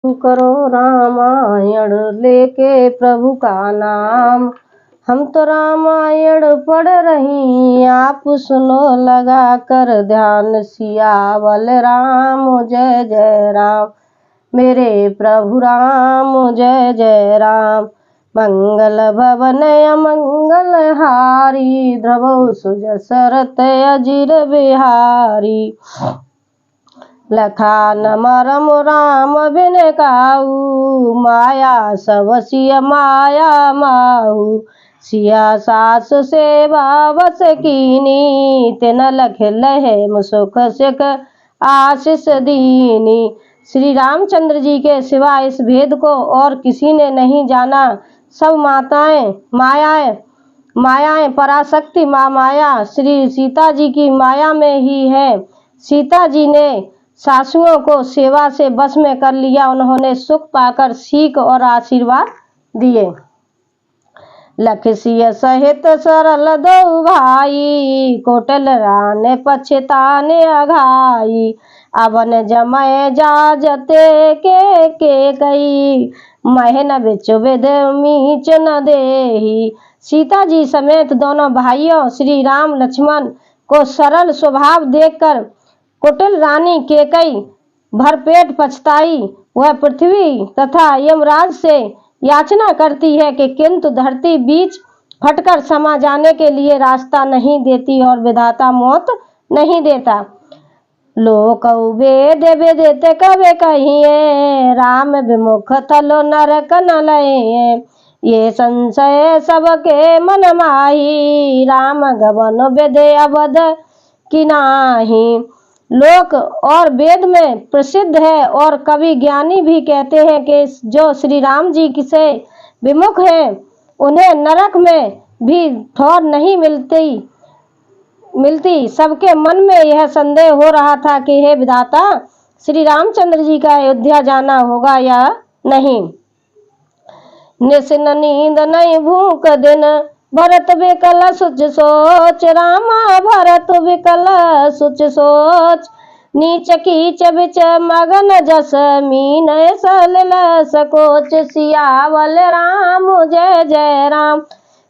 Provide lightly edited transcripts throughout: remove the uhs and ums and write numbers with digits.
करो रामायण लेके प्रभु का नाम। हम तो रामायण पढ़ रही, आप सुनो लगा कर ध्यान। सियावल राम जय जय राम, मेरे प्रभु राम जय जय राम। मंगल भवन अमंगल हारी, ध्रुव सुजसरत अजिर बिहारी। लखान मरम राम बिन काऊ, माया सब सिय माया माहू। सिया सास सेवा बस कीनी, तिन लख लहे मुसुख सिख आशीष दीनी। श्री रामचंद्र जी के सिवा इस भेद को और किसी ने नहीं जाना। सब मायाएं पराशक्ति माँ माया श्री सीता जी की माया में ही है। सीता जी ने सासुओं को सेवा से बस में कर लिया। उन्होंने सुख पाकर सीख और आशीर्वाद दिए। लख सिय सहित सरल दो भाई, कोटल राने पछताने अघाई। अवन जमय जाजते के कई, महन बिच विध मीच न देही। सीता जी समेत दोनों भाइयों श्री राम लक्ष्मण को सरल स्वभाव देखकर कुटिल रानी केकई भरपेट पछताई। वह पृथ्वी तथा यमराज से याचना करती है कि किंतु धरती बीच फटकर समा जाने के लिए रास्ता नहीं देती और विधाता मौत नहीं देता। लोक वेद वेदते कवे कहिए, राम विमुख थलो नरक न लये। ये संशय सबके मन माही, राम गवन वेदे अवध की नाही। लोक और वेद में प्रसिद्ध है और कवि ज्ञानी भी कहते हैं कि जो श्री राम जी से विमुख हैं उन्हें नरक में भी ठौर नहीं मिलती। सबके मन में यह संदेह हो रहा था कि हे विधाता, श्री रामचंद्र जी का अयोध्या जाना होगा या नहीं। निसिन नींद नहीं भूख दिन, भरत विकल सुच सोच। रामा भरत विकल सुच सोच, नीच कीच बिच मगन जस मीन सलिल सकोच। सियावल राम जय जय राम,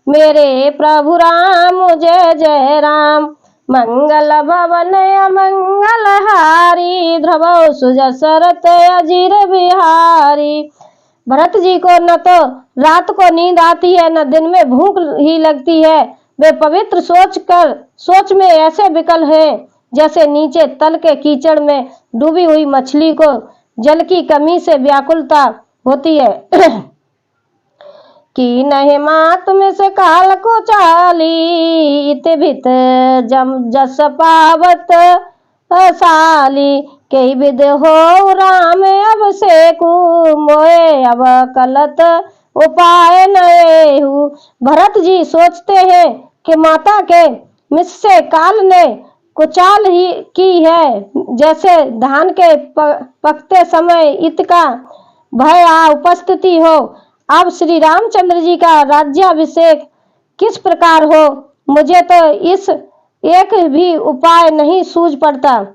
मेरे प्रभु राम जय जय राम। मंगल भवन अमंगल हारी, ध्रुव सुजसरत अजिर बिहारी। भरत जी को न तो रात को नींद आती है न दिन में भूख ही लगती है। वे पवित्र सोच में ऐसे विकल हैं जैसे नीचे तल के कीचड़ में डूबी हुई मछली को जल की कमी से व्याकुलता होती है। कि नहीं मात में से काल को चाली, इत भित जस पावत साली। कई विध हो राम अब से कु, मोए अब कलत उपाय नएहु। भरत जी सोचते हैं कि माता के मिस से काल ने कुचाल ही की है। जैसे धान के पकते समय इत का भय आ उपस्थिति हो। अब श्री रामचंद्र जी का राज्याभिषेक किस प्रकार हो, मुझे तो इस एक भी उपाय नहीं सूझ पड़ता।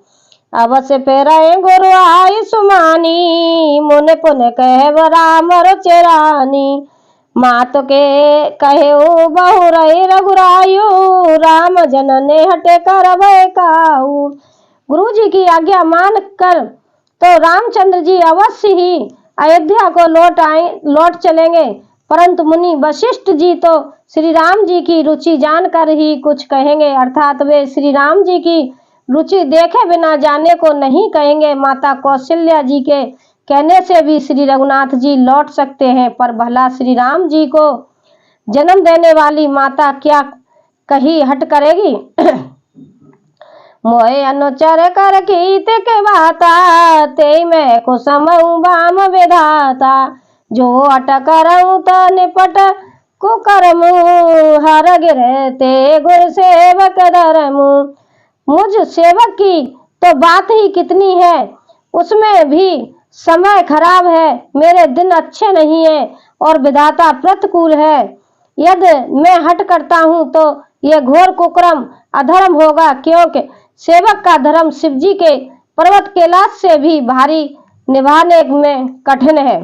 अवश्य फेरे गुरु आई सुमानी, मुन पुन कह राम चेरानी। मात के कहे बहु रही रघुरायु, राम जनने हटे कर भय काऊ। गुरु जी की आज्ञा मान कर तो रामचंद्र जी अवश्य ही अयोध्या को लौट चलेंगे, परंतु मुनि वशिष्ठ जी तो श्री राम जी की रुचि जानकर ही कुछ कहेंगे, अर्थात वे श्री राम जी की रुचि देखे बिना जाने को नहीं कहेंगे। माता कौशल्या जी के कहने से भी श्री रघुनाथ जी लौट सकते हैं, पर भला श्री राम जी को जन्म देने वाली माता क्या कहीं हट करेगी। मोहे अनुचर कर कीत के बाता, ते मैं कुसमऊ बाम विधाता। जो अटकरऊ त निपट कुकरमु, हर गिरते गुर सेवक धरमु। मुझ सेवक की तो बात ही कितनी है, उसमें भी समय खराब है, मेरे दिन अच्छे नहीं है और विधाता प्रतिकूल है। यदि मैं हट करता हूँ तो यह घोर कुकर्म अधर्म होगा, क्योंकि सेवक का धर्म शिवजी के पर्वत कैलाश से भी भारी निभाने में कठिन है।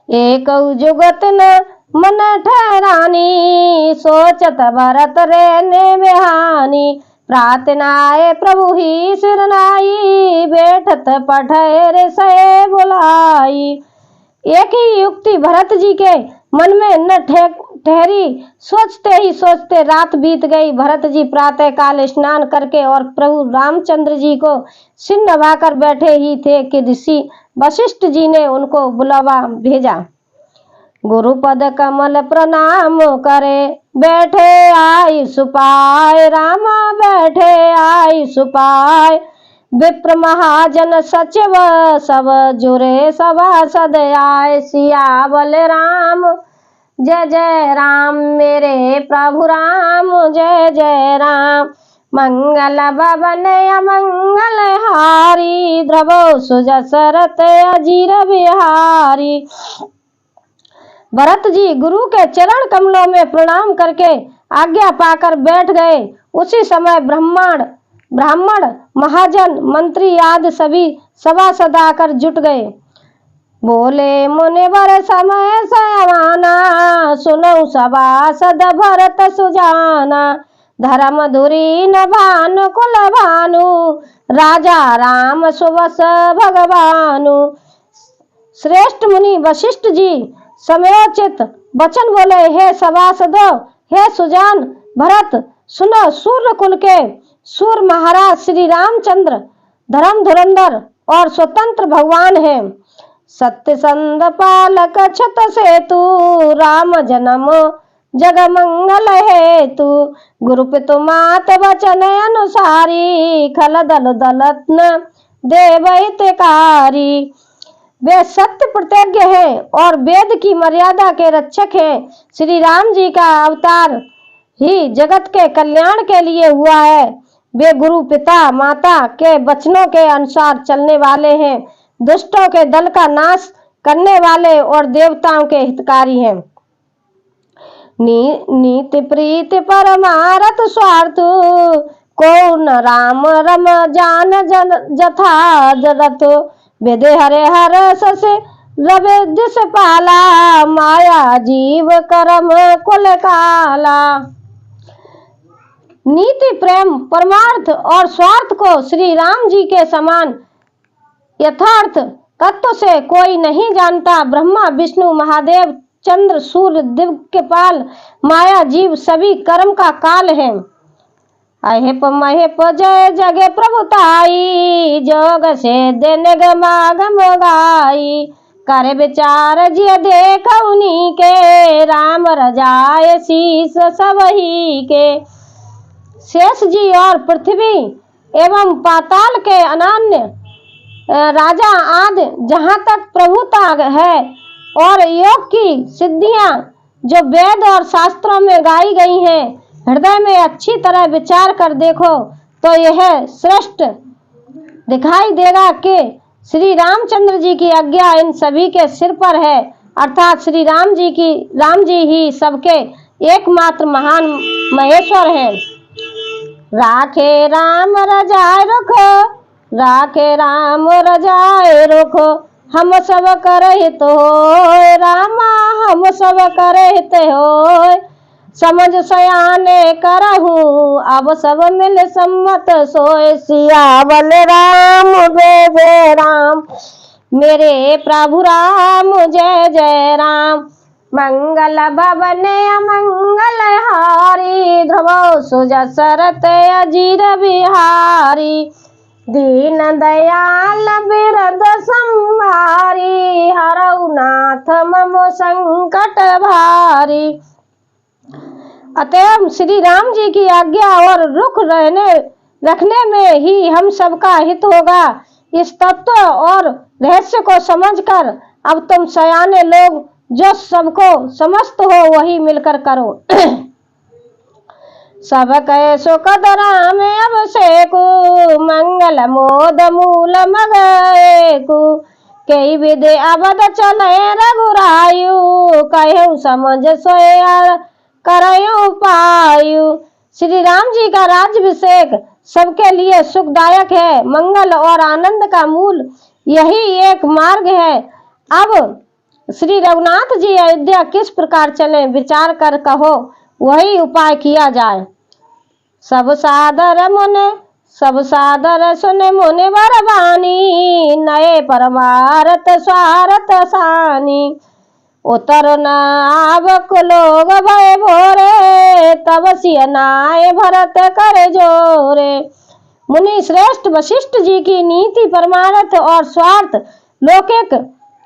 एक जुगत न मन ठहरानी, सोचत भरत रहने बिहानी। प्रार्थनाए प्रभु ही सिरनाई, बैठत पठैर से बुलाई। एक ही युक्ति भरत जी के मन में न ठहरी, सोचते ही सोचते रात बीत गई। भरत जी प्रातः काल स्नान करके और प्रभु रामचंद्र जी को सिर नभाकर बैठे ही थे कि ऋषि वशिष्ठ जी ने उनको बुलावा भेजा। गुरुपद कमल प्रणाम करे, बैठे आई सुपाय। रामा बैठे आई सुपाय। विप्र महाजन सचिव सब जुरे सभासद आए। सियावल राम जय जय राम, मेरे प्रभु राम जय जय राम। मंगल भवन अमंगल हारी, ध्रुव सुजसरत अजीर बिहारी। भरत जी गुरु के चरण कमलों में प्रणाम करके आज्ञा पाकर बैठ गए। उसी समय ब्राह्मण महाजन मंत्री आदि सभी सभासद आकर जुट गए। बोले मुनिवर समय सयमाना, सुनो सभासद भरत सुजाना। धर्म धुरी न भानु कुल भानु, राजा राम सुबस भगवानु। श्रेष्ठ मुनि वशिष्ठ जी समयोचित वचन बोले, हे सभासदों, हे सुजान भरत, सुनो, सूर्य कुल के सूर महाराज श्री रामचंद्र धर्म धुरंधर और स्वतंत्र भगवान हैं। सत्य संध पालक छत सेतु, राम जन्म जग मंगल हेतु। गुरु पितु मात वचन अनुसारी, खल दल दलत्न देवहितकारी। वे सत्य प्रतिज्ञ हैं और वेद की मर्यादा के रक्षक हैं। श्री राम जी का अवतार ही जगत के कल्याण के लिए हुआ है। वे गुरु पिता माता के वचनों के अनुसार चलने वाले हैं, दुष्टों के दल का नाश करने वाले और देवताओं के हितकारी हैं। नीति प्रीति परमारथ स्वार्थ, को न राम रम जान जथा जरत। वेदे हरे हर सस रवे दिस पाला, माया जीव करम कुल काला। नीति प्रेम परमार्थ और स्वार्थ को श्री राम जी के समान यथार्थ तत्व से कोई नहीं जानता। ब्रह्मा विष्णु महादेव चंद्र सूर्य दिव्यपाल माया जीव सभी कर्म का काल है। अहेप महेप जय जगे प्रभुताई, जोग से दिन गमागम गाई। कर विचार जिय देख उन्हीं के, राम रजाए शीस सबही के। शेष जी और पृथ्वी एवं पाताल के अनन्य राजा आदि जहाँ तक प्रभुता है और योग की सिद्धियां जो वेद और शास्त्रों में गाई गई हैं, हृदय में अच्छी तरह विचार कर देखो तो यह श्रेष्ठ दिखाई देगा कि श्री रामचंद्र जी की आज्ञा इन सभी के सिर पर है, अर्थात श्री राम जी ही सबके एकमात्र महान महेश्वर हैं। राखे राम रजाए रुख, राखे राम रजाए रुख। हम सब करहित होय, रामा हम सब करहित होय। समझ सयाने करहूँ, अब सब मिल सम्मत सोए। सियावल राम जय जय राम, मेरे प्रभु राम जय जय राम। मंगल भवन अमंगल हारी, ध्रुव सुजसरत अजीर बिहारी। दीन दयाल बिरद संहारी, हरऊ नाथ मम संकट भारी। अतएव श्री राम जी की आज्ञा और रुख रखने में ही हम सबका हित होगा। इस तत्व और रहस्य को समझकर अब तुम सयाने लोग जो सबको समस्त हो वही मिलकर करो। सब कहे सुखद राम अभिषेकु, मंगल मोद मूल मगेकु। कई विधि अबद चले रघुरायु, कहु समझ सोय करयु पायु। श्री राम जी का राज्याभिषेक सबके लिए सुखदायक है। मंगल और आनंद का मूल यही एक मार्ग है। अब श्री रघुनाथ जी अयोध्या किस प्रकार चले, विचार कर कहो, वही उपाय किया जाए। सब सादर सुने मुनि वर बानी, नए परमारथ स्वारथ सानी। उतर न आवक लोग भय भोरे, तब सिय नाय भरत कर जोरे। मुनि श्रेष्ठ वशिष्ठ जी की नीति परमार्थ और स्वार्थ लौकिक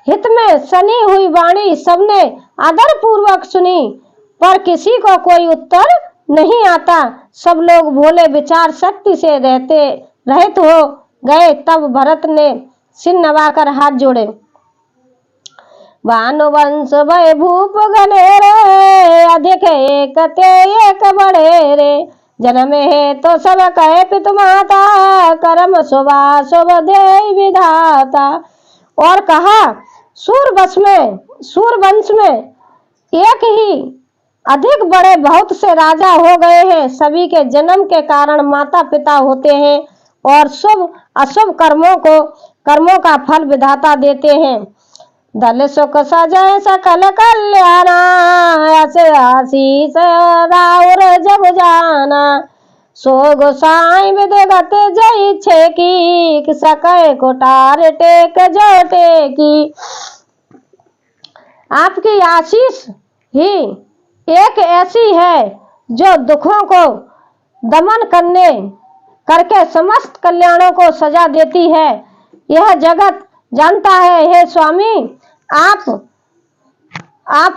हित में सनी हुई वाणी सबने आदर पूर्वक सुनी, पर किसी को कोई उत्तर नहीं आता। सब लोग भोले विचार शक्ति से रहित हो गए। तब भरत ने सिर नवाकर हाथ जोड़े। भानुवंश भय भूप घनेरे, अधिक एक ते एक बढ़े रे। जन्म है तो सब कहे पितु माता, कर्म शुभा शुभ दे विधाता। और कहा, सूरवंश में एक ही अधिक बड़े बहुत से राजा हो गए हैं। सभी के जन्म के कारण माता पिता होते हैं और शुभ अशुभ कर्मों का फल विधाता देते हैं। दल सुख सजय सकल कल्याणा, ऐसे आशीष राउर जग जाना। सो गोसाई विदगत जय छे की, सकै कोटार टेक जो टेकी। आपकी आशीष ही एक ऐसी है जो दुखों को दमन करके समस्त कल्याणों को सजा देती है। यह जगत जानता है। हे स्वामी, आप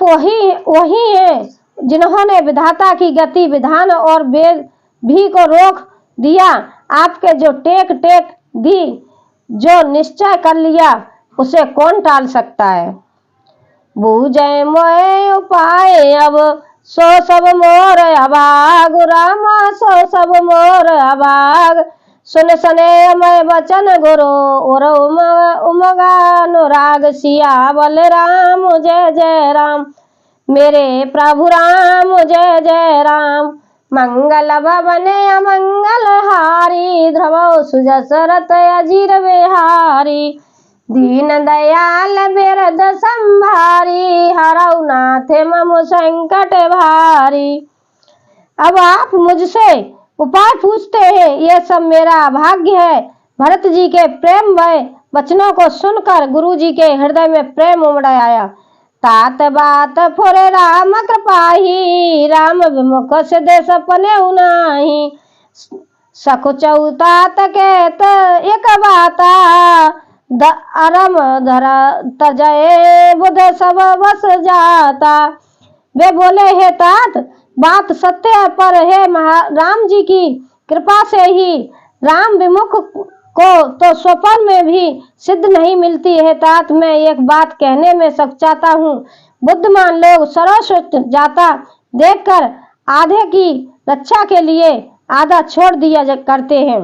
वही हैं जिन्होंने विधाता की गति विधान और वेद भी को रोक दिया। आपके जो टेक दी, जो निश्चय कर लिया, उसे कौन टाल सकता है। बूझे मोए उपाय अब, सो सब मोर अभाग रामा, सो सब मोर अभाग। सुन सने मैं बचन गुरु, और उमगा अनुराग। सिया बल राम जय जय राम, मेरे प्रभु राम जय जय राम। मंगल भवन अमंगल हारी, ध्रुव सुजसरत अजीर बिहारी। दीन दयाल बिरद संभारी, हरऊ नाथ मम संकट भारी। अब आप मुझसे उपाय पूछते हैं, यह सब मेरा भाग्य है। भरत जी के प्रेममय वचनों को सुनकर गुरु जी के हृदय में प्रेम उमड़ आया। तात बात फुर राम कृपाही, राम विमुख सिद्ध सपने उनाही। सकुचऊ तात कहत एक बाता, अरम धर तजय बुध सब बस जाता। वे बोले, हे तात, बात सत्य है, पर हे राम जी की कृपा से ही राम विमुख को तो स्वप्न में भी सिद्ध नहीं मिलती है। तात, मैं एक बात कहने में सचाता हूँ। बुद्धिमान लोग सर्वश्रेष्ठ जाता देखकर आधे की रक्षा के लिए आधा छोड़ दिया करते हैं।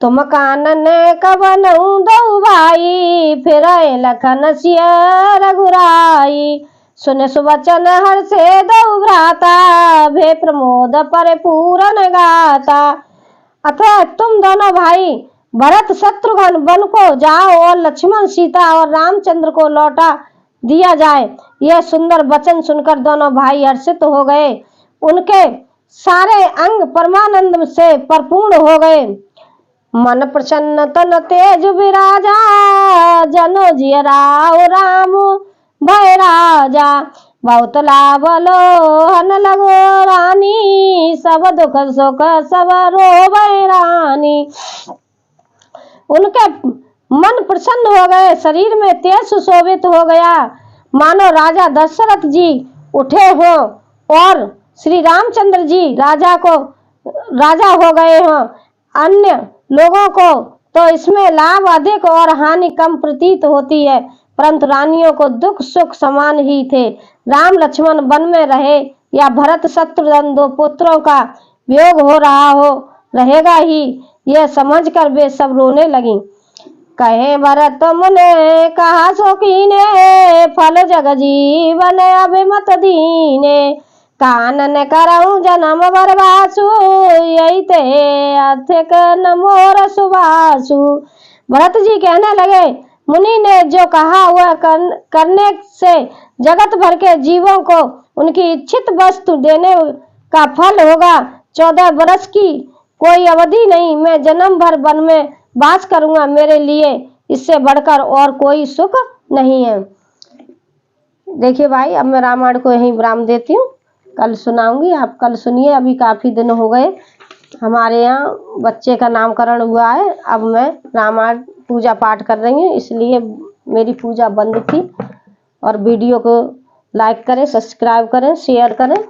तुम कानन कवन दो भाई, फिर लखन सिया रघुराई। सुन सुवचन हर से दो भ्राता, भे प्रमोद पर पूरन गाता। अतः तुम दोनों भाई भरत शत्रुघ्न वन को जाओ और लक्ष्मण सीता और रामचंद्र को लौटा दिया जाए। यह सुंदर वचन सुनकर दोनों भाई हर्षित हो गए। उनके सारे अंग परमानंद से परिपूर्ण हो गए। मन प्रसन्न तन तेज विराजा, जनो जिय राव राम भय राजा। बहुत लाभ लोहन लगो रानी, सब दुख सुख सब रोवै रानी। उनके मन प्रसन्न हो गए, शरीर में तेज सुशोभित हो गया, मानो राजा दशरथ जी उठे हो और श्री रामचंद्र जी राजा हो गए हों। अन्य लोगों को तो इसमें लाभ अधिक और हानि कम प्रतीत होती है, परंतु रानियों को दुख सुख समान ही थे। राम लक्ष्मण वन में रहे या भरत शत्रुघ्न दो पुत्रों का वियोग हो रहा हो रहेगा ही, यह समझकर वे सब रोने लगी। कहे भरत मुने कहा शोकीने, फल जग जीवन अभिमत दीने। कानन करऊं जन्म बरवासु, यही ते अधिक न मोर सुबासु। भरत जी कहने लगे, मुनि ने जो कहा वह करने से जगत भर के जीवों को उनकी इच्छित वस्तु देने का फल होगा। 14 वर्ष की कोई अवधि नहीं, मैं जन्म भर वन में वास करूंगा, मेरे लिए इससे बढ़कर और कोई सुख नहीं है। देखिए भाई, अब मैं रामायण को यहीं विराम देती हूँ, कल सुनाऊंगी, आप कल सुनिए। अभी काफी दिन हो गए, हमारे यहाँ बच्चे का नामकरण हुआ है, अब मैं रामायण पूजा पाठ कर रही हूँ, इसलिए मेरी पूजा बंद थी। और वीडियो को लाइक करें, सब्सक्राइब करें, शेयर करें।